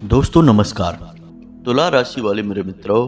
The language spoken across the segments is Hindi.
दोस्तों नमस्कार। तुला राशि वाले मेरे मित्रों,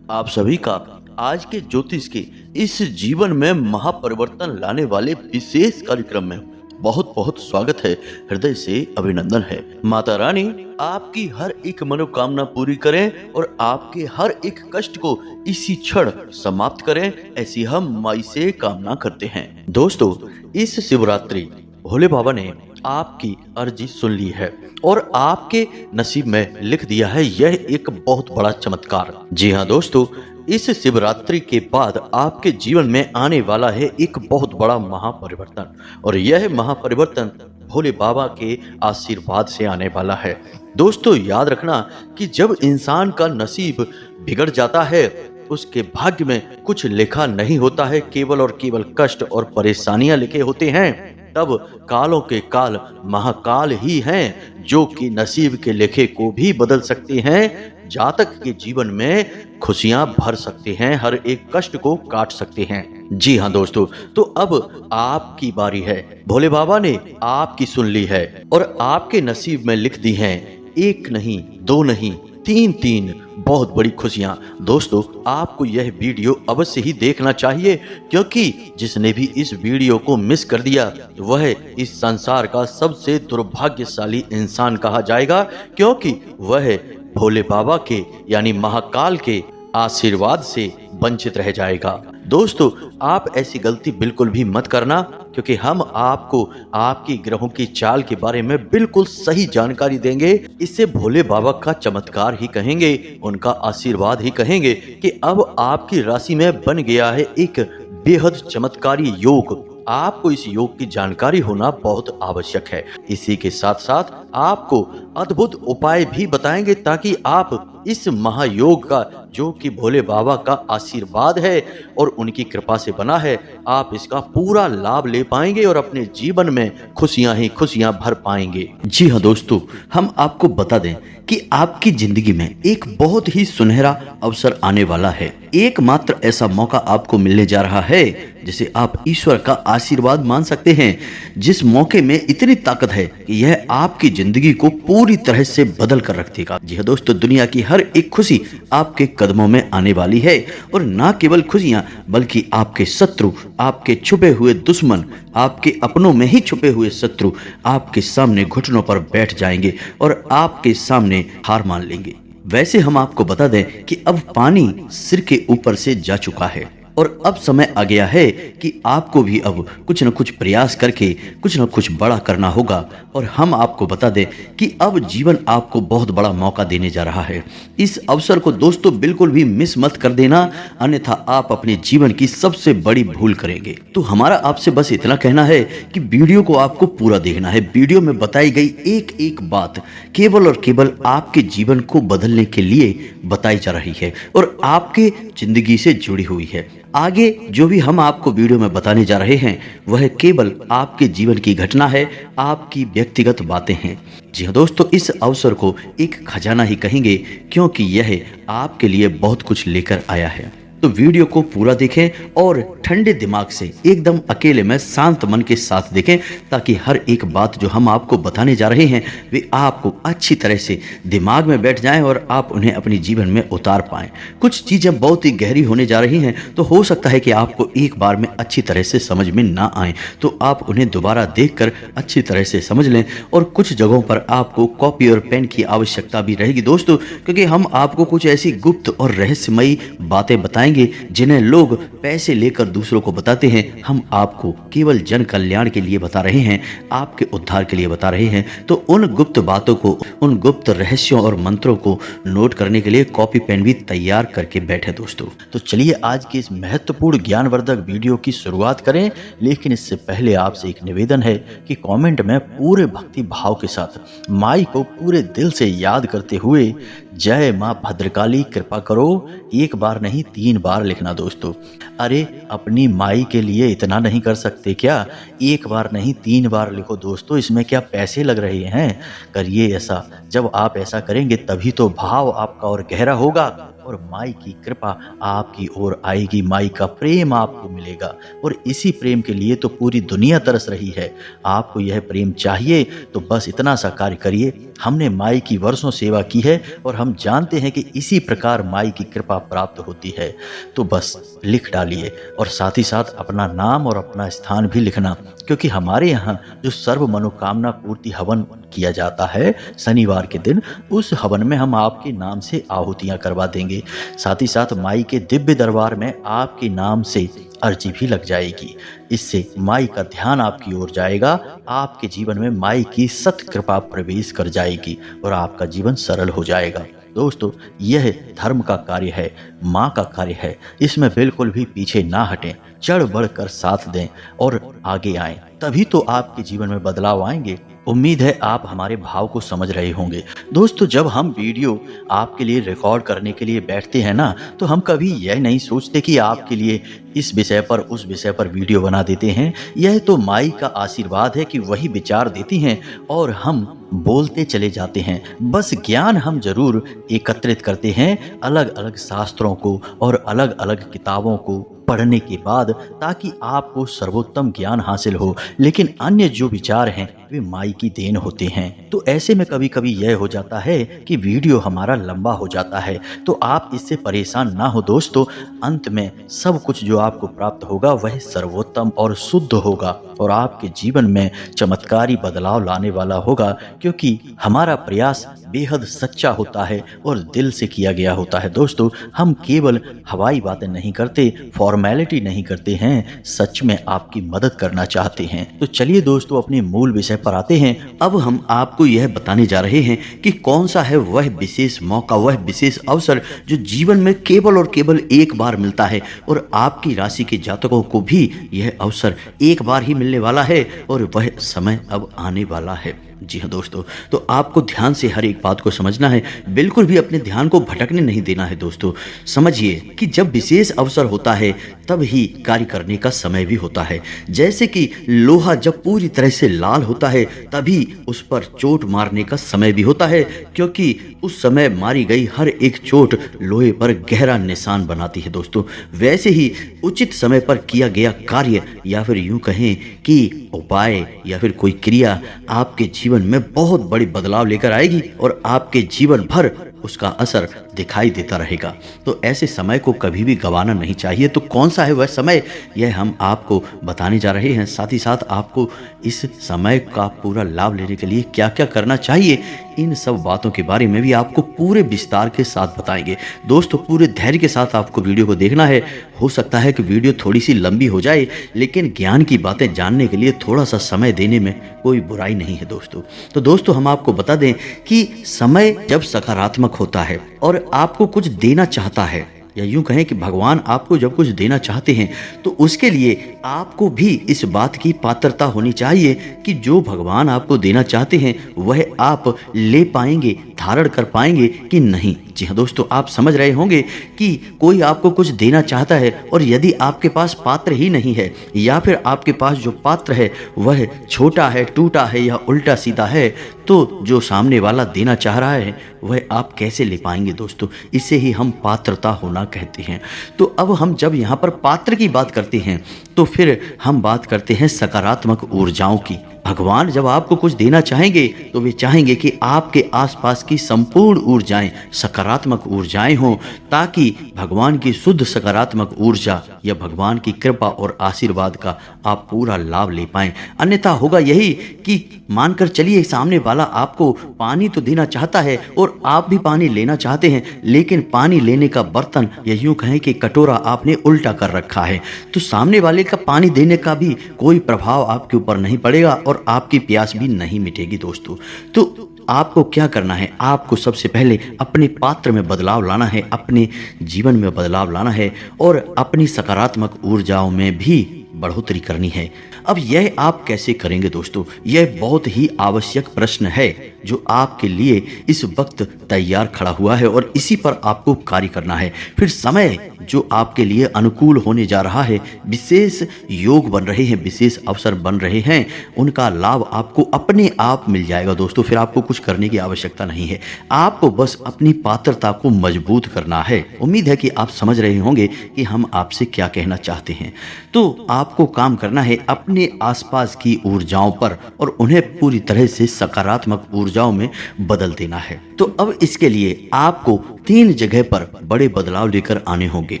आप सभी का आज के ज्योतिष के इस जीवन में महापरिवर्तन लाने वाले विशेष कार्यक्रम में बहुत बहुत स्वागत है। हृदय से अभिनंदन है। माता रानी आपकी हर एक मनोकामना पूरी करें और आपके हर एक कष्ट को इसी क्षण समाप्त करें, ऐसी हम माई से कामना करते हैं। दोस्तों, इस शिवरात्रि भोले बाबा ने आपकी अर्जी सुन ली है और आपके नसीब में लिख दिया है यह एक बहुत बड़ा चमत्कार। जी हाँ दोस्तों, इस शिवरात्रि के बाद आपके जीवन में आने वाला है एक बहुत बड़ा महापरिवर्तन और यह महापरिवर्तन भोले बाबा के आशीर्वाद से आने वाला है। दोस्तों याद रखना कि जब इंसान का नसीब बिगड़ जाता है, उसके भाग्य में कुछ लिखा नहीं होता है, केवल और केवल कष्ट और परेशानियां लिखे होते हैं, तब कालों के काल महाकाल ही हैं जो कि नसीब के लेखे को भी बदल सकते हैं, जातक के जीवन में खुशियां भर सकते हैं, हर एक कष्ट को काट सकते हैं। जी हाँ दोस्तों, तो अब आपकी बारी है। भोले बाबा ने आपकी सुन ली है और आपके नसीब में लिख दी हैं एक नहीं, दो नहीं, तीन बहुत बड़ी खुशियां। दोस्तों, आपको यह वीडियो अवश्य ही देखना चाहिए, क्योंकि जिसने भी इस वीडियो को मिस कर दिया वह इस संसार का सबसे दुर्भाग्यशाली इंसान कहा जाएगा, क्योंकि वह भोले बाबा के यानी महाकाल के आशीर्वाद से वंचित रह जाएगा। दोस्तों, आप ऐसी गलती बिल्कुल भी मत करना, क्योंकि हम आपको आपकी ग्रहों की चाल के बारे में बिल्कुल सही जानकारी देंगे। इससे भोले बाबा का चमत्कार ही कहेंगे, उनका आशीर्वाद ही कहेंगे कि अब आपकी राशि में बन गया है एक बेहद चमत्कारी योग। आपको इस योग की जानकारी होना बहुत आवश्यक है। इसी के साथ साथ आपको अद्भुत उपाय भी बताएंगे ताकि आप इस महायोग का, जो कि भोले बाबा का आशीर्वाद है और उनकी कृपा से बना है, आप इसका पूरा लाभ ले पाएंगे और अपने जीवन में खुशियां ही खुशियां भर पाएंगे। जी हाँ दोस्तों, हम आपको बता दें कि आपकी जिंदगी में एक बहुत ही सुनहरा अवसर आने वाला है। एकमात्र ऐसा मौका आपको मिलने जा रहा है जिसे आप ईश्वर का आशीर्वाद मान सकते हैं, जिस मौके में इतनी ताकत है कि यह आपकी जिंदगी को पूरी तरह से बदल कर रख देगा। जी हाँ दोस्तों, दुनिया की हर एक खुशी आपके कदमों में आने वाली है और ना केवल खुशियां बल्कि आपके शत्रु, आपके छुपे हुए दुश्मन, आपके अपनों में ही छुपे हुए शत्रु आपके सामने घुटनों पर बैठ जाएंगे और आपके सामने हार मान लेंगे। वैसे हम आपको बता दें कि अब पानी सिर के ऊपर से जा चुका है और अब समय आ गया है कि आपको भी अब कुछ न कुछ प्रयास करके कुछ न कुछ बड़ा करना होगा। और हम आपको बता दें कि अब जीवन आपको बहुत बड़ा मौका देने जा रहा है। इस अवसर को दोस्तों बिल्कुल भी मिस मत कर देना, अन्यथा आप अपने जीवन की सबसे बड़ी भूल करेंगे। तो हमारा आपसे बस इतना कहना है कि वीडियो को आपको पूरा देखना है। वीडियो में बताई गई एक एक बात केवल और केवल आपके जीवन को बदलने के लिए बताई जा रही है और आपके जिंदगी से जुड़ी हुई है। आगे जो भी हम आपको वीडियो में बताने जा रहे हैं वह केवल आपके जीवन की घटना है, आपकी व्यक्तिगत बातें हैं। जी हाँ दोस्तों, इस अवसर को एक खजाना ही कहेंगे, क्योंकि यह आपके लिए बहुत कुछ लेकर आया है। तो वीडियो को पूरा देखें और ठंडे दिमाग से एकदम अकेले में शांत मन के साथ देखें, ताकि हर एक बात जो हम आपको बताने जा रहे हैं वे आपको अच्छी तरह से दिमाग में बैठ जाएं और आप उन्हें अपने जीवन में उतार पाएं। कुछ चीज़ें बहुत ही गहरी होने जा रही हैं, तो हो सकता है कि आपको एक बार में अच्छी तरह से समझ में ना आए, तो आप उन्हें दोबारा देखकर अच्छी तरह से समझ लें। और कुछ जगहों पर आपको कॉपी और पेन की आवश्यकता भी रहेगी दोस्तों, क्योंकि हम आपको कुछ ऐसी गुप्त और रहस्यमयी बातें बताएंगे जिन्हें लोग पैसे लेकर दूसरों को बताते हैं। हम आपको केवल जन कल्याण के लिए बता रहे हैं, आपके उद्धार के लिए बता रहे हैं। तो उन गुप्त बातों को, उन गुप्त रहस्यों और मंत्रों को नोट करने के लिए कॉपी पेन भी तैयार करके बैठे दोस्तों। तो चलिए आज की इस महत्वपूर्ण ज्ञानवर्धक वीडियो की शुरुआत करें, लेकिन इससे पहले आपसे एक निवेदन है कि कमेंट में पूरे भक्ति भाव के साथ माई को पूरे दिल से याद करते हुए जय माँ भद्रकाली कृपा करो एक बार नहीं 3 बार लिखना दोस्तों। अरे अपनी माई के लिए इतना नहीं कर सकते क्या? एक बार नहीं 3 बार लिखो दोस्तों, इसमें क्या पैसे लग रहे हैं? करिए ऐसा। जब आप ऐसा करेंगे तभी तो भाव आपका और गहरा होगा और माई की कृपा आपकी ओर आएगी, माई का प्रेम आपको मिलेगा। और इसी प्रेम के लिए तो पूरी दुनिया तरस रही है। आपको यह प्रेम चाहिए तो बस इतना सा कार्य करिए। हमने माई की वर्षों सेवा की है और हम जानते हैं कि इसी प्रकार माई की कृपा प्राप्त होती है। तो बस लिख डालिए और साथ ही साथ अपना नाम और अपना स्थान भी लिखना, क्योंकि हमारे यहाँ जो सर्व मनोकामना पूर्ति हवन किया जाता है शनिवार के दिन, उस हवन में हम आपके नाम से आहुतियाँ करवा देंगे। साथ ही साथ माई के दिव्य दरबार में आपके नाम से अर्जी भी लग जाएगी। इससे माई का ध्यान आपकी ओर जाएगा, आपके जीवन में माई की सत कृपा प्रवेश कर जाएगी और आपका जीवन सरल हो जाएगा। दोस्तों, यह धर्म का कार्य है, माँ का कार्य है। इसमें बिल्कुल भी पीछे ना हटें, चढ़ बढ़ कर साथ दें और आगे आएं, तभी तो आपके जीवन में बदलाव आएंगे। उम्मीद है आप हमारे भाव को समझ रहे होंगे। दोस्तों, जब हम वीडियो आपके लिए रिकॉर्ड करने के लिए बैठते हैं ना, तो हम कभी यह नहीं सोचते कि आपके लिए इस विषय पर उस विषय पर वीडियो बना देते हैं। यह तो माई का आशीर्वाद है कि वही विचार देती हैं और हम बोलते चले जाते हैं। बस ज्ञान हम जरूर एकत्रित करते हैं अलग अलग शास्त्रों को और अलग अलग किताबों को पढ़ने के बाद, ताकि आपको सर्वोत्तम ज्ञान हासिल हो। लेकिन अन्य जो विचार हैं वे माई की देन होते हैं। तो ऐसे में कभी कभी यह हो जाता है कि वीडियो हमारा लंबा हो जाता है, तो आप इससे परेशान ना हो दोस्तों। अंत में सब कुछ जो आपको प्राप्त होगा वह सर्वोत्तम और शुद्ध होगा और आपके जीवन में चमत्कारी बदलाव लाने वाला होगा, क्योंकि हमारा प्रयास बेहद सच्चा होता है और दिल से किया गया होता है। दोस्तों, हम केवल हवाई बातें नहीं करते, फॉर्मेलिटी नहीं करते हैं, सच में आपकी मदद करना चाहते हैं। तो चलिए दोस्तों, अपने मूल विषय पर आते हैं। अब हम आपको यह बताने जा रहे हैं कि कौन सा है वह विशेष मौका, वह विशेष अवसर जो जीवन में केवल और केवल एक बार मिलता है और आपकी राशि के जातकों को भी यह अवसर एक बार ही मिलने वाला है और वह समय अब आने वाला है। जी हाँ दोस्तों, तो आपको ध्यान से हर एक बात को समझना है, बिल्कुल भी अपने ध्यान को भटकने नहीं देना है। दोस्तों, समझिए कि जब विशेष अवसर होता है तब ही कार्य करने का समय भी होता है। जैसे कि लोहा जब पूरी तरह से लाल होता है तभी उस पर चोट मारने का समय भी होता है, क्योंकि उस समय मारी गई हर एक चोट लोहे पर गहरा निशान बनाती है। दोस्तों, वैसे ही उचित समय पर किया गया कार्य या फिर यूं कहें कि उपाय या फिर कोई क्रिया आपके जीवन में बहुत बड़ी बदलाव लेकर आएगी और आपके जीवन भर उसका असर दिखाई देता रहेगा। तो ऐसे समय को कभी भी गंवाना नहीं चाहिए। तो कौन सा है वह समय, यह हम आपको बताने जा रहे हैं। साथ ही साथ आपको इस समय का पूरा लाभ लेने के लिए क्या क्या करना चाहिए, इन सब बातों के बारे में भी आपको पूरे विस्तार के साथ बताएंगे। दोस्तों, पूरे धैर्य के साथ आपको वीडियो को देखना है। हो सकता है कि वीडियो थोड़ी सी लंबी हो जाए, लेकिन ज्ञान की बातें जानने के लिए थोड़ा सा समय देने में कोई बुराई नहीं है दोस्तों। तो दोस्तों, हम आपको बता दें कि समय जब सकारात्मक होता है और आपको कुछ देना चाहता है, या यूं कहें कि भगवान आपको जब कुछ देना चाहते हैं, तो उसके लिए आपको भी इस बात की पात्रता होनी चाहिए कि जो भगवान आपको देना चाहते हैं वह आप ले पाएंगे, धारण कर पाएंगे कि नहीं। जी हाँ दोस्तों, आप समझ रहे होंगे कि कोई आपको कुछ देना चाहता है और यदि आपके पास पात्र ही नहीं है, या फिर आपके पास जो पात्र है वह छोटा है, टूटा है या उल्टा सीधा है, तो जो सामने वाला देना चाह रहा है वह आप कैसे ले पाएंगे। दोस्तों, इसे ही हम पात्रता होना कहते हैं। तो अब हम जब यहाँ पर पात्र की बात करते हैं तो फिर हम बात करते हैं सकारात्मक ऊर्जाओं की। भगवान जब आपको कुछ देना चाहेंगे तो वे चाहेंगे कि आपके आसपास की संपूर्ण ऊर्जाएं सकारात्मक ऊर्जाएं हों, ताकि भगवान की शुद्ध सकारात्मक ऊर्जा या भगवान की कृपा और आशीर्वाद का आप पूरा लाभ ले पाएं। अन्यथा होगा यही कि मानकर चलिए सामने वाला आपको पानी तो देना चाहता है और आप भी पानी लेना चाहते हैं, लेकिन पानी लेने का बर्तन या यूं कहें कि कटोरा आपने उल्टा कर रखा है, तो सामने वाले का पानी देने का भी कोई प्रभाव आपके ऊपर नहीं पड़ेगा और आपकी प्यास भी नहीं मिटेगी। दोस्तों, तो आपको क्या करना है, आपको सबसे पहले अपने पात्र में बदलाव लाना है, अपने जीवन में बदलाव लाना है और अपनी सकारात्मक ऊर्जाओं में भी बढ़ोतरी करनी है। अब यह आप कैसे करेंगे दोस्तों? यह बहुत ही आवश्यक प्रश्न है जो आपके लिए इस वक्त तैयार खड़ा हुआ है और इसी पर आपको कार्य करना है। फिर समय जो आपके लिए अनुकूल होने जा रहा है, विशेष योग बन रहे हैं, विशेष अवसर बन रहे हैं, उनका लाभ आपको अपने आप मिल जाएगा दोस्तों। फिर आपको कुछ करने की आवश्यकता नहीं है, आपको बस अपनी पात्रता को मजबूत करना है। उम्मीद है कि आप समझ रहे होंगे कि हम आपसे क्या कहना चाहते हैं। तो आपको काम करना है अपने आसपास की ऊर्जाओं पर और उन्हें पूरी तरह से सकारात्मक ऊर्जाओं में बदल देना है। तो अब इसके लिए आपको 3 जगह पर बड़े बदलाव लेकर आने होंगे।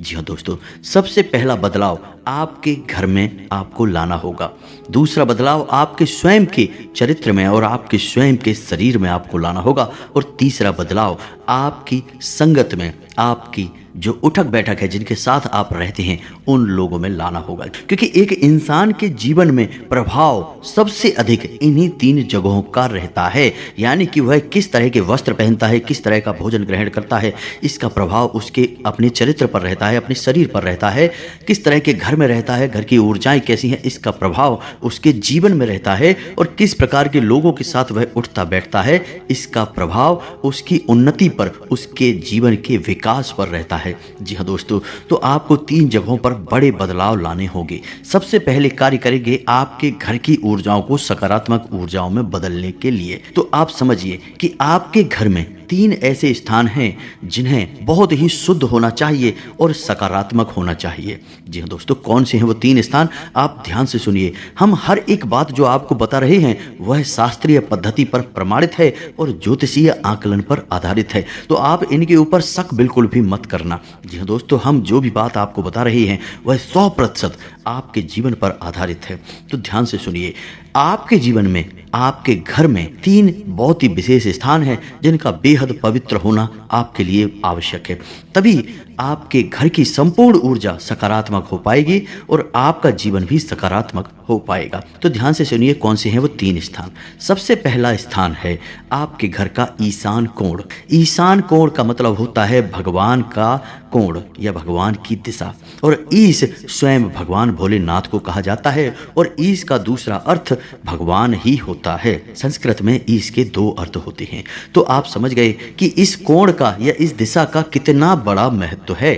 जी हाँ दोस्तों, सबसे पहला बदलाव आपके घर में आपको लाना होगा। दूसरा बदलाव आपके स्वयं के चरित्र में और आपके स्वयं के शरीर में आपको लाना होगा। और तीसरा बदलाव आपकी संगत में, आपकी जो उठक बैठक है, जिनके साथ आप रहते हैं, उन लोगों में लाना होगा। क्योंकि एक इंसान के जीवन में प्रभाव सबसे अधिक इन्हीं 3 जगहों का रहता है। यानी कि वह किस तरह के वस्त्र पहनता है, किस तरह का भोजन ग्रहण करता है, इसका प्रभाव उसके अपने चरित्र पर रहता है, अपने शरीर पर रहता है। किस तरह के घर में रहता है, घर की ऊर्जाएं कैसी हैं, इसका प्रभाव उसके जीवन में रहता है। और किस प्रकार के लोगों के साथ वह उठता बैठता है, इसका प्रभाव उसकी उन्नति पर, उसके जीवन के विकास पर रहता है। जी हाँ दोस्तों, तो आपको 3 जगहों पर बड़े बदलाव लाने होंगे। सबसे पहले कार्य करेंगे आपके घर की ऊर्जाओं को सकारात्मक ऊर्जाओं में बदलने के लिए। तो आप समझिए कि आपके घर में 3 ऐसे स्थान हैं जिन्हें बहुत ही शुद्ध होना चाहिए और सकारात्मक होना चाहिए। जी हाँ दोस्तों, कौन से हैं वो 3 स्थान? आप ध्यान से सुनिए। हम हर एक बात जो आपको बता रहे हैं वह शास्त्रीय पद्धति पर प्रमाणित है और ज्योतिषीय आकलन पर आधारित है। तो आप इनके ऊपर शक बिल्कुल भी मत करना। जी हाँ दोस्तों, हम जो भी बात आपको बता रहे हैं वह 100% आपके जीवन पर आधारित है। तो ध्यान से सुनिए। आपके जीवन में, आपके घर में 3 बहुत ही विशेष स्थान हैं जिनका बेहद पवित्र होना आपके लिए आवश्यक है। तभी आपके घर की संपूर्ण ऊर्जा सकारात्मक हो पाएगी और आपका जीवन भी सकारात्मक हो पाएगा। तो ध्यान से सुनिए कौन से हैं वो 3 स्थान। सबसे पहला स्थान है आपके घर का ईशान कोण। ईशान कोण का मतलब होता है भगवान का कोण या भगवान की दिशा। और ईश स्वयं भगवान भोलेनाथ को कहा जाता है और ईश का दूसरा अर्थ भगवान ही होता है। संस्कृत में ईश के 2 अर्थ होते हैं। तो आप समझ गए कि इस कोण का या इस दिशा का कितना बड़ा महत्व है।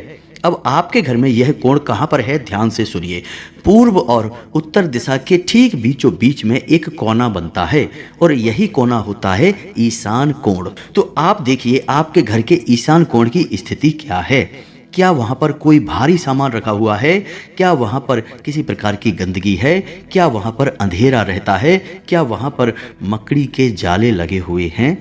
अब आपके घर में यह कोण कहाँ पर है? ध्यान से सुनिए। पूर्व और उत्तर दिशा के ठीक बीचों बीच में एक कोना बनता है और यही कोना होता है ईशान कोण। तो आप देखिए आपके घर के ईशान कोण की स्थिति क्या है। क्या वहाँ पर कोई भारी सामान रखा हुआ है? क्या वहाँ पर किसी प्रकार की गंदगी है? क्या वहाँ पर अंधेरा रहता है? क्या वहाँ पर मकड़ी के जाले लगे हुए हैं?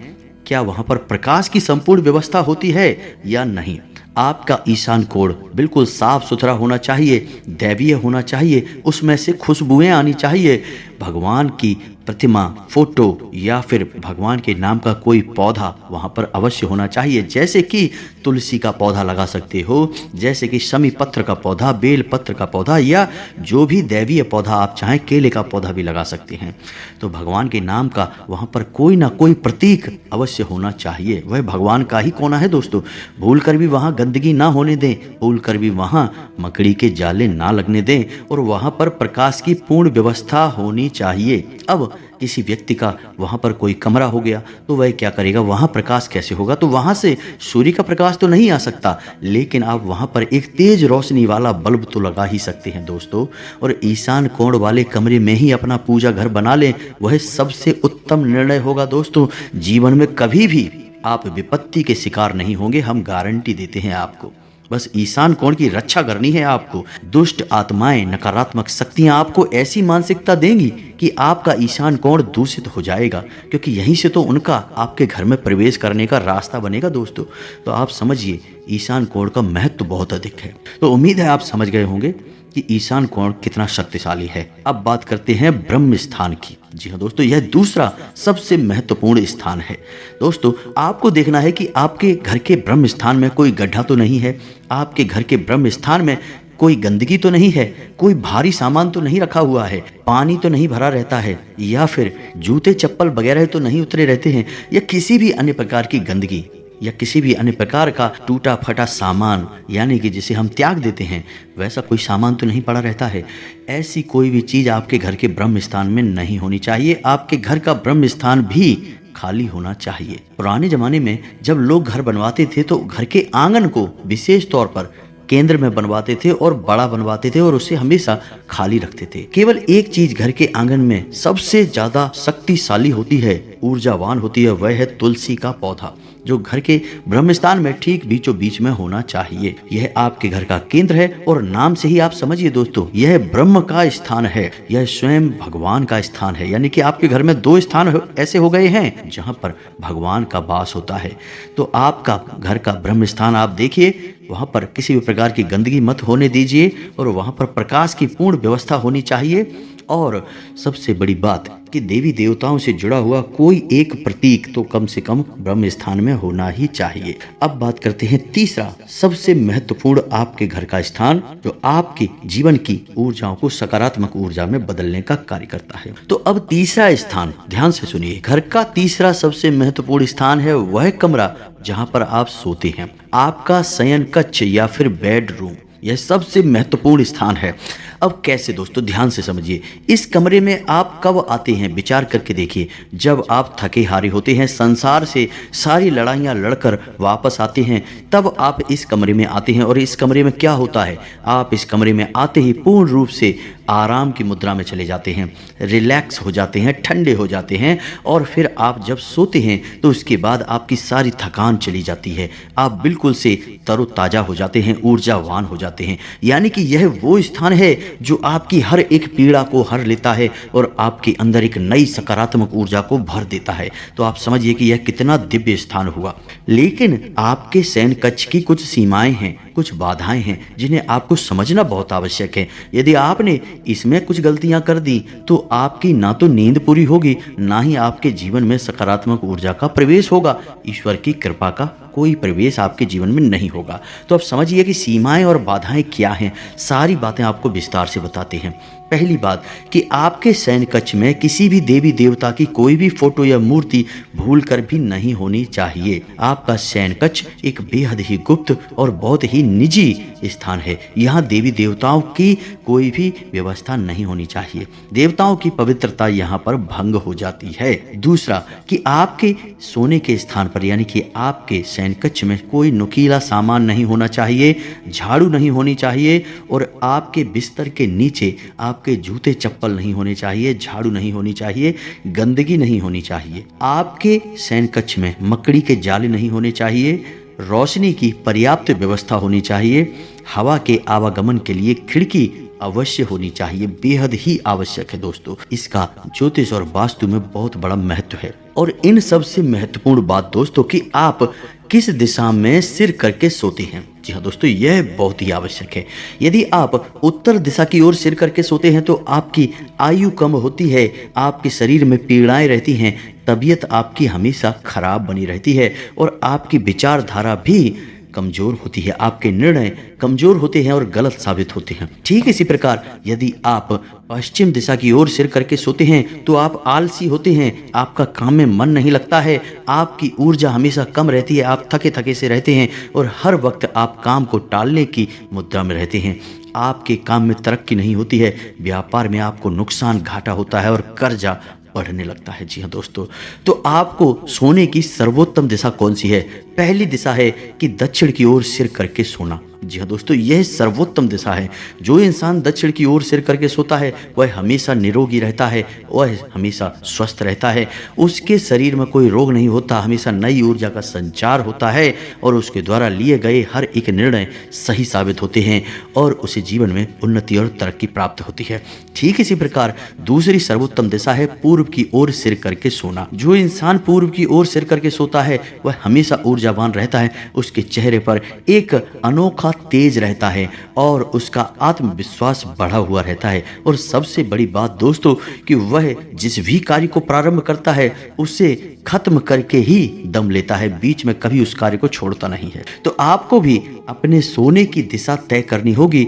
क्या वहाँ पर प्रकाश की संपूर्ण व्यवस्था होती है या नहीं? आपका ईशान कोण बिल्कुल साफ सुथरा होना चाहिए, दैवीय होना चाहिए, उसमें से खुशबुएं आनी चाहिए। भगवान की प्रतिमा, फोटो या फिर भगवान के नाम का कोई पौधा वहाँ पर अवश्य होना चाहिए। जैसे कि तुलसी का पौधा लगा सकते हो, जैसे कि शमी पत्र का पौधा, बेल पत्र का पौधा या जो भी दैवीय पौधा आप चाहें, केले का पौधा भी लगा सकते हैं। तो भगवान के नाम का वहाँ पर कोई ना कोई प्रतीक अवश्य होना चाहिए। वह भगवान का ही कोना है दोस्तों। भूल कर भी वहाँ गंदगी ना होने दें, भूल कर भी वहाँ मकड़ी के जाले ना लगने दें और वहाँ पर प्रकाश की पूर्ण व्यवस्था होनी चाहिए। अब किसी व्यक्ति का वहाँ पर कोई कमरा हो गया तो वह क्या करेगा? वहाँ प्रकाश कैसे होगा? तो वहाँ से सूर्य का प्रकाश तो नहीं आ सकता, लेकिन आप वहाँ पर एक तेज रोशनी वाला बल्ब तो लगा ही सकते हैं दोस्तों। और ईशान कोण वाले कमरे में ही अपना पूजा घर बना लें, वह सबसे उत्तम निर्णय होगा दोस्तों। जीवन में कभी भी आप विपत्ति के शिकार नहीं होंगे, हम गारंटी देते हैं आपको। बस ईशान कोण की रक्षा करनी है आपको। दुष्ट आत्माएं, नकारात्मक शक्तियां आपको ऐसी मानसिकता देंगी कि आपका ईशान कोण दूषित हो जाएगा, क्योंकि यहीं से तो उनका आपके घर में प्रवेश करने का रास्ता बनेगा दोस्तों। तो आप समझिए ईशान कोण का महत्व बहुत अधिक है। तो उम्मीद है आप समझ गए होंगे कि ईशान कोण कितना शक्तिशाली है। अब बात करते हैं ब्रह्म स्थान की। जी हाँ दोस्तों, यह दूसरा सबसे महत्वपूर्ण स्थान है। दोस्तों आपको देखना है कि आपके घर के ब्रह्म स्थान में कोई गड्ढा तो नहीं है, आपके घर के ब्रह्म स्थान में कोई गंदगी तो नहीं है, कोई भारी सामान तो नहीं रखा हुआ है, पानी तो नहीं भरा रहता है, या फिर जूते चप्पल वगैरह तो नहीं उतरे रहते हैं, या किसी भी अन्य प्रकार की गंदगी या किसी भी अन्य प्रकार का टूटा फटा सामान, यानी कि जिसे हम त्याग देते हैं, वैसा कोई सामान तो नहीं पड़ा रहता है। ऐसी कोई भी चीज आपके घर के ब्रह्म स्थान में नहीं होनी चाहिए। आपके घर का ब्रह्म स्थान भी खाली होना चाहिए। पुराने जमाने में जब लोग घर बनवाते थे तो घर के आंगन को विशेष तौर पर केंद्र में बनवाते थे और बड़ा बनवाते थे और उसे हमेशा खाली रखते थे। केवल एक चीज घर के आंगन में सबसे ज्यादा शक्तिशाली होती है, ऊर्जावान होती है, वह है तुलसी का पौधा, जो घर के ब्रह्मस्थान में ठीक बीचों बीच में होना चाहिए। यह आपके घर का केंद्र है और नाम से ही आप समझिए दोस्तों, यह ब्रह्म का स्थान है, यह स्वयं भगवान का स्थान है। यानी कि आपके घर में दो स्थान ऐसे हो गए हैं जहां पर भगवान का वास होता है। तो आपका घर का ब्रह्म स्थान आप देखिए, वहां पर किसी भी प्रकार की गंदगी मत होने दीजिए और वहां पर प्रकाश की पूर्ण व्यवस्था होनी चाहिए। और सबसे बड़ी बात कि देवी देवताओं से जुड़ा हुआ कोई एक प्रतीक तो कम से कम ब्रह्म स्थान में होना ही चाहिए। अब बात करते हैं तीसरा सबसे महत्वपूर्ण आपके घर का स्थान, जो आपके जीवन की ऊर्जाओं को सकारात्मक ऊर्जा में बदलने का कार्य करता है। तो अब तीसरा स्थान, ध्यान से सुनिए, घर का तीसरा सबसे महत्वपूर्ण स्थान है वह कमरा जहां पर आप सोते हैं, आपका शयन कक्ष या फिर बेडरूम। यह सबसे महत्वपूर्ण स्थान है। अब कैसे दोस्तों, ध्यान से समझिए। इस कमरे में आप कब आते हैं, विचार करके देखिए। जब आप थके हारे होते हैं, संसार से सारी लड़ाइयाँ लड़कर वापस आते हैं, तब आप इस कमरे में आते हैं। और इस कमरे में क्या होता है, आप इस कमरे में आते ही पूर्ण रूप से आराम की मुद्रा में चले जाते हैं, रिलैक्स हो जाते हैं, ठंडे हो जाते हैं। और फिर आप जब सोते हैं तो उसके बाद आपकी सारी थकान चली जाती है, आप बिल्कुल से तरोताजा हो जाते हैं, ऊर्जावान हो जाते हैं। यानी कि यह वो स्थान है जो आपकी हर एक पीड़ा को हर लेता है और आपके अंदर एक नई सकारात्मक ऊर्जा को भर देता है। तो आप समझिए कि यह कितना दिव्य स्थान हुआ। लेकिन आपके शयन कक्ष की कुछ सीमाएं हैं, कुछ बाधाएं हैं, जिन्हें आपको समझना बहुत आवश्यक है। यदि आपने इसमें कुछ गलतियां कर दी तो आपकी ना तो नींद पूरी होगी, ना ही आपके जीवन में सकारात्मक ऊर्जा का प्रवेश होगा। ईश्वर की कृपा का कोई प्रवेश आपके जीवन में नहीं होगा। तो आप समझिए कि सीमाएं और बाधाएं क्या हैं, सारी बातें आपको विस्तार से बताते हैं। पहली बात कि आपके शयन कक्ष में किसी भी देवी देवता की कोई भी फोटो या मूर्ति भूल कर भी नहीं होनी चाहिए। आपका शयन कक्ष एक बेहद ही गुप्त और बहुत ही निजी स्थान है। यहाँ देवी देवताओं की कोई भी व्यवस्था नहीं होनी चाहिए। देवताओं की पवित्रता यहाँ पर भंग हो जाती है। दूसरा कि आपके सोने के स्थान पर यानी कि आपके शयन कक्ष में कोई नुकीला सामान नहीं होना चाहिए, झाड़ू नहीं होनी चाहिए और आपके बिस्तर के नीचे आपके जूते चप्पल नहीं होने चाहिए, झाड़ू नहीं होनी चाहिए, गंदगी नहीं होनी चाहिए। आपके शयन कक्ष में मकड़ी के जाले नहीं होने चाहिए, रोशनी की पर्याप्त व्यवस्था होनी चाहिए, हवा के आवागमन के लिए खिड़की अवश्य होनी चाहिए, बेहद ही आवश्यक है दोस्तों। इसका ज्योतिष और वास्तु में बहुत बड़ा महत्व है। और इन सबसे महत्वपूर्ण बात दोस्तों कि आप किस दिशा में सिर करके सोते हैं। जी हाँ दोस्तों, यह बहुत ही आवश्यक है। यदि आप उत्तर दिशा की ओर सिर करके सोते हैं तो आपकी आयु कम होती है, आपके शरीर में पीड़ाएं रहती हैं, तबीयत आपकी हमेशा खराब बनी रहती है और आपकी विचारधारा भी कमजोर होती है, आपके निर्णय कमजोर होते हैं और गलत साबित होते हैं। ठीक इसी प्रकार यदि आप पश्चिम दिशा की ओर सिर करके सोते हैं तो आप आलसी होते हैं, आपका काम में मन नहीं लगता है, आपकी ऊर्जा हमेशा कम रहती है, आप थके थके से रहते हैं और हर वक्त आप काम को टालने की मुद्रा में रहते हैं। आपके काम में तरक्की नहीं होती है, व्यापार में आपको नुकसान घाटा होता है और कर्जा बढ़ने लगता है। जी हाँ दोस्तों, तो आपको सोने की सर्वोत्तम दिशा कौन सी है? पहली दिशा है कि दक्षिण की ओर सिर करके सोना। जी हाँ दोस्तों, यह सर्वोत्तम दिशा है। जो इंसान दक्षिण की ओर सिर करके सोता है वह हमेशा निरोगी रहता है, वह हमेशा स्वस्थ रहता है, उसके शरीर में कोई रोग नहीं होता, हमेशा नई ऊर्जा का संचार होता है और उसके द्वारा लिए गए हर एक निर्णय सही साबित होते हैं और उसे जीवन में उन्नति और तरक्की प्राप्त होती है। ठीक इसी प्रकार दूसरी सर्वोत्तम दिशा है पूर्व की ओर सिर करके सोना। जो इंसान पूर्व की ओर सिर करके सोता है वह हमेशा ऊर्जावान रहता है, उसके चेहरे पर एक अनोखा तेज रहता है और उसका आत्मविश्वास बढ़ा हुआ रहता है। और सबसे बड़ी बात दोस्तों कि वह जिस भी कार्य को प्रारंभ करता है उसे खत्म करके ही दम लेता है, बीच में कभी उस कार्य को छोड़ता नहीं है। तो आपको भी अपने सोने की दिशा तय करनी होगी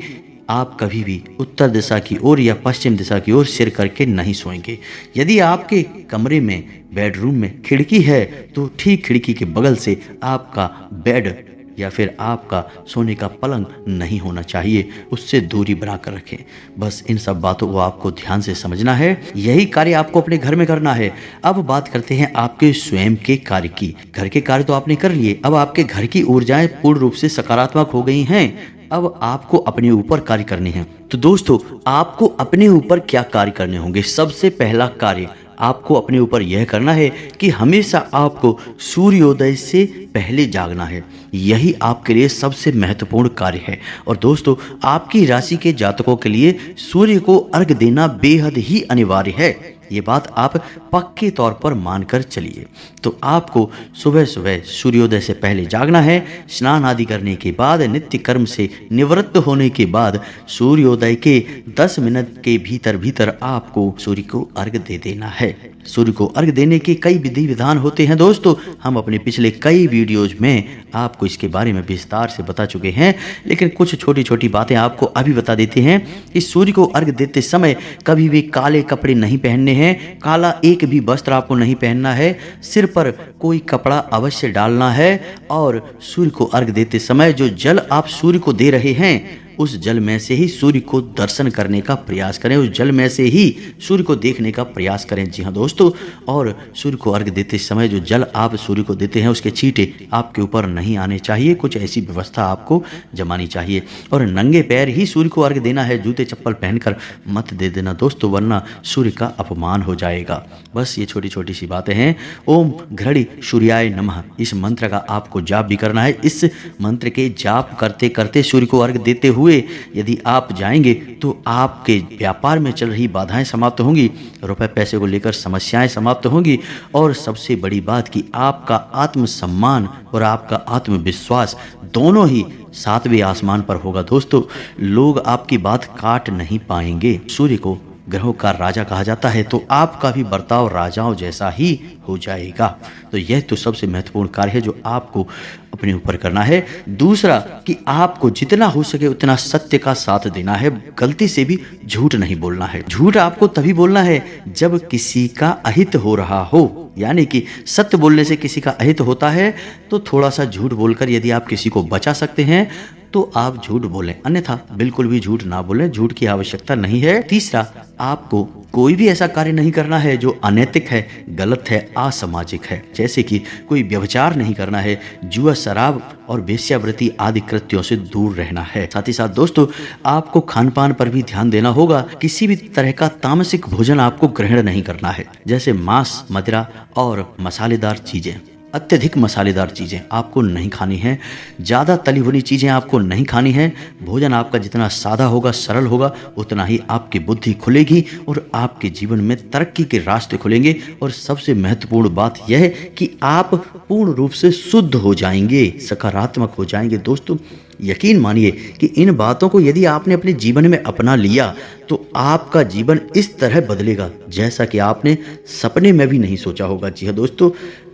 आप कभी भी उत्तर दिशा की ओर या पश्चिम दिशा की ओर सिर करके नहीं सोएंगे। यदि आपके कमरे में बेडरूम में खिड़की है तो ठीक खिड़की के बगल से आपका बेड या फिर आपका सोने का पलंग नहीं होना चाहिए, उससे दूरी बनाकर रखें। बस इन सब बातों को आपको ध्यान से समझना है, यही कार्य आपको अपने घर में करना है। अब बात करते हैं आपके स्वयं के कार्य की। घर के कार्य तो आपने कर लिए, अब आपके घर की ऊर्जाएं पूर्ण रूप से सकारात्मक हो गई हैं। अब आपको अपने ऊपर कार्य करने हैं। तो दोस्तों, आपको अपने ऊपर क्या कार्य करने होंगे? सबसे पहला कार्य आपको अपने ऊपर यह करना है कि हमेशा आपको सूर्योदय से पहले जागना है। यही आपके लिए सबसे महत्वपूर्ण कार्य है। और दोस्तों, आपकी राशि के जातकों के लिए सूर्य को अर्घ देना बेहद ही अनिवार्य है। ये बात आप पक्के तौर पर मानकर चलिए। तो आपको सुबह सुबह सूर्योदय से पहले जागना है। स्नान आदि करने के बाद, नित्य कर्म से निवृत्त होने के बाद सूर्योदय के 10 मिनट के भीतर भीतर आपको सूर्य को अर्घ दे देना है। सूर्य को अर्घ देने के कई विधि विधान होते हैं दोस्तों, हम अपने पिछले कई वीडियोज में आपको इसके बारे में विस्तार से बता चुके हैं, लेकिन कुछ छोटी छोटी बातें आपको अभी बता देते हैं कि सूर्य को अर्घ देते समय कभी भी काले कपड़े नहीं पहनने हैं, काला एक भी वस्त्र आपको नहीं पहनना है, सिर पर कोई कपड़ा अवश्य डालना है। और सूर्य को अर्घ देते समय जो जल आप सूर्य को दे रहे हैं, उस जल में से ही सूर्य को दर्शन करने का प्रयास करें, उस जल में से ही सूर्य को देखने का प्रयास करें। जी हाँ दोस्तों, और सूर्य को अर्घ देते समय जो जल आप सूर्य को देते हैं उसके छींटे आपके ऊपर नहीं आने चाहिए, कुछ ऐसी व्यवस्था आपको जमानी चाहिए। और नंगे पैर ही सूर्य को अर्घ देना है, जूते चप्पल पहनकर मत दे देना दोस्तों, वरना सूर्य का अपमान हो जाएगा। बस ये छोटी छोटी सी बातें हैं। ओम घृणी सूर्याय नमः, इस मंत्र का आपको जाप भी करना है। इस मंत्र के जाप करते करते सूर्य को अर्घ देते हुए यदि आप जाएंगे तो आपके व्यापार में चल रही बाधाएं समाप्त होंगी, रुपए पैसे को लेकर समस्याएं समाप्त होंगी, और सबसे बड़ी बात कि आपका आत्मसम्मान और आपका आत्मविश्वास दोनों ही 7वें आसमान पर होगा दोस्तों। लोग आपकी बात काट नहीं पाएंगे। सूर्य को ग्रहों का राजा कहा जाता है, तो आपका भी बर्ताव राजाओं जैसा ही हो जाएगा। तो यह तो सबसे महत्वपूर्ण कार्य है जो आपको अपने ऊपर करना है। दूसरा कि आपको जितना हो सके उतना सत्य का साथ देना है, गलती से भी झूठ नहीं बोलना है। झूठ आपको तभी बोलना है जब किसी का अहित हो रहा हो, यानी कि सत्य बोलने से किसी का अहित होता है तो थोड़ा सा झूठ बोलकर यदि आप किसी को बचा सकते हैं तो आप झूठ बोलें, अन्यथा बिल्कुल भी झूठ ना बोलें, झूठ की आवश्यकता नहीं है। तीसरा, आपको कोई भी ऐसा कार्य नहीं करना है जो अनैतिक है, गलत है, असामाजिक है। जैसे कि कोई व्यभिचार नहीं करना है, जुआ, शराब और वेश्यावृत्ति आदि कृत्यों से दूर रहना है। साथ ही साथ दोस्तों, आपको खान पान पर भी ध्यान देना होगा। किसी भी तरह का तामसिक भोजन आपको ग्रहण नहीं करना है, जैसे मांस, मदिरा और मसालेदार चीजें, अत्यधिक मसालेदार चीज़ें आपको नहीं खानी है, ज़्यादा तली भुनी चीज़ें आपको नहीं खानी है। भोजन आपका जितना सादा होगा, सरल होगा, उतना ही आपकी बुद्धि खुलेगी और आपके जीवन में तरक्की के रास्ते खुलेंगे। और सबसे महत्वपूर्ण बात यह है कि आप पूर्ण रूप से शुद्ध हो जाएंगे, सकारात्मक हो जाएंगे। दोस्तों, यकीन मानिए कि इन बातों को यदि आपने अपने जीवन में अपना लिया तो आपका जीवन इस तरह बदलेगा जैसा कि आपने सपने में भी नहीं सोचा होगा। जी हाँ दोस्तों,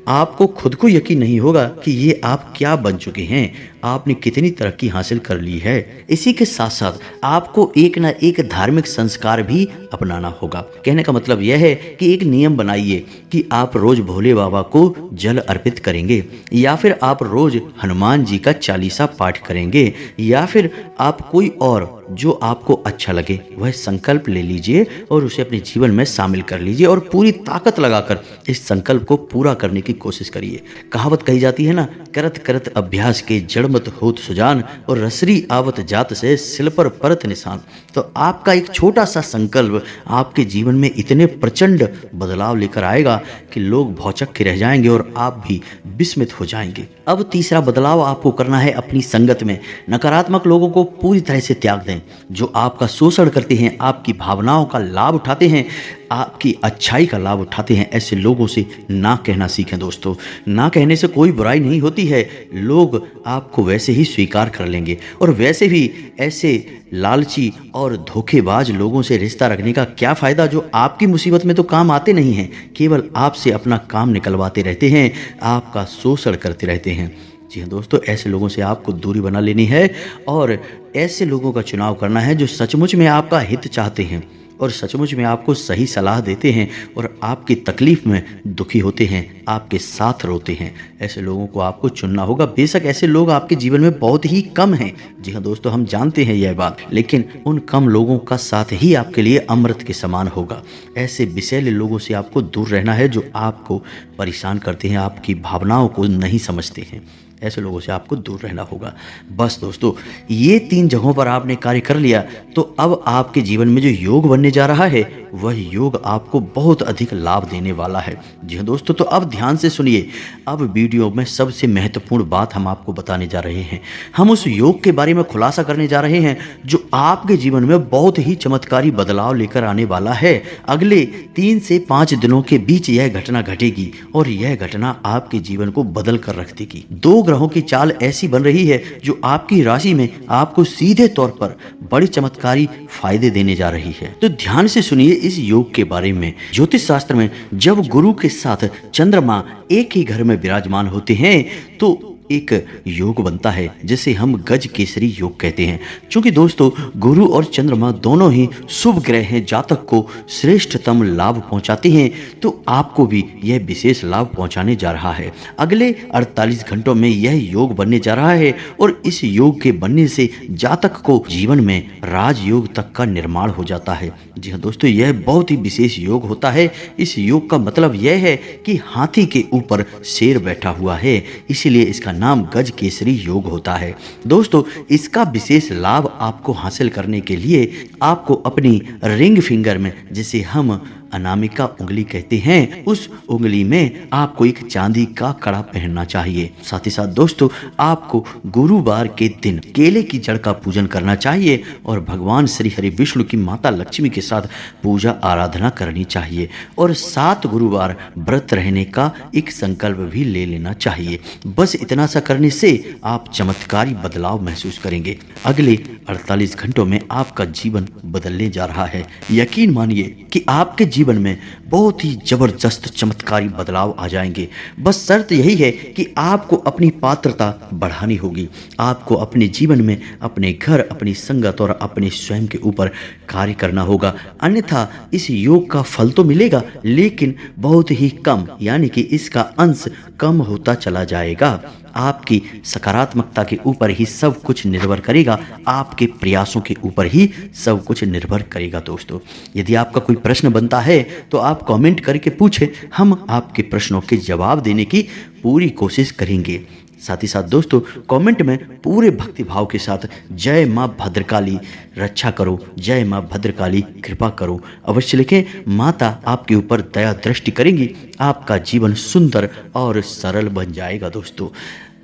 आपको खुद को यकीन नहीं होगा कि ये आप क्या बन चुके हैं, आपने कितनी तरक्की हासिल कर ली है। इसी के साथ साथ आपको एक ना एक धार्मिक संस्कार भी अपनाना होगा। कहने का मतलब यह है कि एक नियम बनाइए कि आप रोज भोले बाबा को जल अर्पित करेंगे, या फिर आप रोज हनुमान जी का चालीसा पाठ करेंगे, या फिर आप कोई और जो आपको अच्छा लगे वह संकल्प ले लीजिए और उसे अपने जीवन में शामिल कर लीजिए और पूरी ताकत लगाकर इस संकल्प को पूरा करने की कोशिश करिए। कहावत कही जाती है ना, करत करत अभ्यास के जड़ मत होत सुजान, और रसरी आवत जात से सिल पर परत निशान। तो आपका एक छोटा सा संकल्प आपके जीवन में इतने प्रचंड बदलाव लेकर आएगा कि लोग भौचक के रह जाएंगे और आप भी विस्मित हो जाएंगे। अब तीसरा बदलाव आपको करना है अपनी संगत में। नकारात्मक लोगों को पूरी तरह से त्याग दें, जो आपका शोषण करते हैं, आपकी भावनाओं का लाभ उठाते हैं, आपकी अच्छाई का लाभ उठाते हैं। ऐसे लोगों से ना कहना सीखें दोस्तों। ना कहने से कोई बुराई नहीं होती है, लोग आपको वैसे ही स्वीकार कर लेंगे। और वैसे भी ऐसे लालची और धोखेबाज लोगों से रिश्ता रखने का क्या फ़ायदा, जो आपकी मुसीबत में तो काम आते नहीं हैं, केवल आपसे अपना काम निकलवाते रहते हैं, आपका शोषण करते रहते हैं। जी हाँ दोस्तों, ऐसे लोगों से आपको दूरी बना लेनी है और ऐसे लोगों का चुनाव करना है जो सचमुच में आपका हित चाहते हैं और सचमुच में आपको सही सलाह देते हैं और आपकी तकलीफ में दुखी होते हैं, आपके साथ रोते हैं। ऐसे लोगों को आपको चुनना होगा। बेशक ऐसे लोग आपके जीवन में बहुत ही कम हैं। जी हाँ दोस्तों, हम जानते हैं यह बात, लेकिन उन कम लोगों का साथ ही आपके लिए अमृत के समान होगा। ऐसे विषैले लोगों से आपको दूर रहना है जो आपको परेशान करते हैं, आपकी भावनाओं को नहीं समझते हैं। ऐसे लोगों से आपको दूर रहना होगा। बस दोस्तों, ये 3 जगहों पर आपने कार्य कर लिया तो अब आपके जीवन में जो योग बनने जा रहा है वह योग आपको बहुत अधिक लाभ देने वाला है। जी हाँ दोस्तों, तो अब ध्यान से सुनिए। अब वीडियो में सबसे महत्वपूर्ण बात हम आपको बताने जा रहे हैं। हम उस योग के बारे में खुलासा करने जा रहे हैं जो आपके जीवन में बहुत ही चमत्कारी बदलाव लेकर आने वाला है। अगले 3 से 5 दिनों के बीच यह घटना घटेगी और यह घटना आपके जीवन को बदल कर रख देगी। 2 ग्रहों की चाल ऐसी बन रही है जो आपकी राशि में आपको सीधे तौर पर बड़ी चमत्कारी फायदे देने जा रही है। तो ध्यान से सुनिए इस योग के बारे में। ज्योतिष शास्त्र में जब गुरु के साथ चंद्रमा एक ही घर में विराजमान होते हैं तो एक योग बनता है जिसे हम गज केसरी योग कहते हैं। क्योंकि दोस्तों, गुरु और चंद्रमा दोनों ही शुभ ग्रह हैं, जातक को श्रेष्ठतम लाभ पहुंचाते हैं, तो आपको भी यह विशेष लाभ पहुंचाने जा रहा है। अगले 48 घंटों में यह योग बनने जा रहा है और इस योग के बनने से जातक को जीवन में राजयोग तक का निर्माण हो जाता है। जी हाँ दोस्तों, यह बहुत ही विशेष योग होता है। इस योग का मतलब यह है कि हाथी के ऊपर शेर बैठा हुआ है, इसीलिए इसका नाम गज केसरी योग होता है। दोस्तों, इसका विशेष लाभ आपको हासिल करने के लिए आपको अपनी रिंग फिंगर में, जिसे हम अनामिका उंगली कहते हैं, उस उंगली में आपको एक चांदी का कड़ा पहनना चाहिए। साथ ही साथ दोस्तों, आपको गुरुवार के दिन केले की जड़ का पूजन करना चाहिए और भगवान श्री हरि विष्णु की माता लक्ष्मी के साथ पूजा आराधना करनी चाहिए और 7 गुरुवार व्रत रहने का एक संकल्प भी ले लेना चाहिए। बस इतना सा करने से आप चमत्कारी बदलाव महसूस करेंगे। अगले 48 घंटों में आपका जीवन बदलने जा रहा है। यकीन मानिए कि आपके जीवन में बहुत ही जबरदस्त चमत्कारी बदलाव आ जाएंगे। बस शर्त यही है कि आपको अपनी पात्रता बढ़ानी होगी। आपको अपने जीवन में अपने घर, अपनी संगत और अपने स्वयं के ऊपर कार्य करना होगा। अन्यथा इस योग का फल तो मिलेगा लेकिन बहुत ही कम, यानी कि इसका अंश कम होता चला जाएगा। आपकी सकारात्मकता के ऊपर ही सब कुछ निर्भर करेगा, आपके प्रयासों के ऊपर ही सब कुछ निर्भर करेगा। दोस्तों, यदि आपका कोई प्रश्न बनता है तो आप कमेंट करके पूछें, हम आपके प्रश्नों के जवाब देने की पूरी कोशिश करेंगे। साथ ही साथ दोस्तों, कमेंट में पूरे भक्ति भाव के साथ जय माँ भद्रकाली रक्षा करो, जय माँ भद्रकाली कृपा करो अवश्य लिखें। माता आपके ऊपर दया दृष्टि करेंगी, आपका जीवन सुंदर और सरल बन जाएगा। दोस्तों,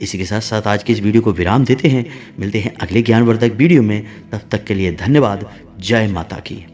इसी के साथ साथ आज के इस वीडियो को विराम देते हैं। मिलते हैं अगले ज्ञानवर्धक वीडियो में, तब तक के लिए धन्यवाद। जय माता की।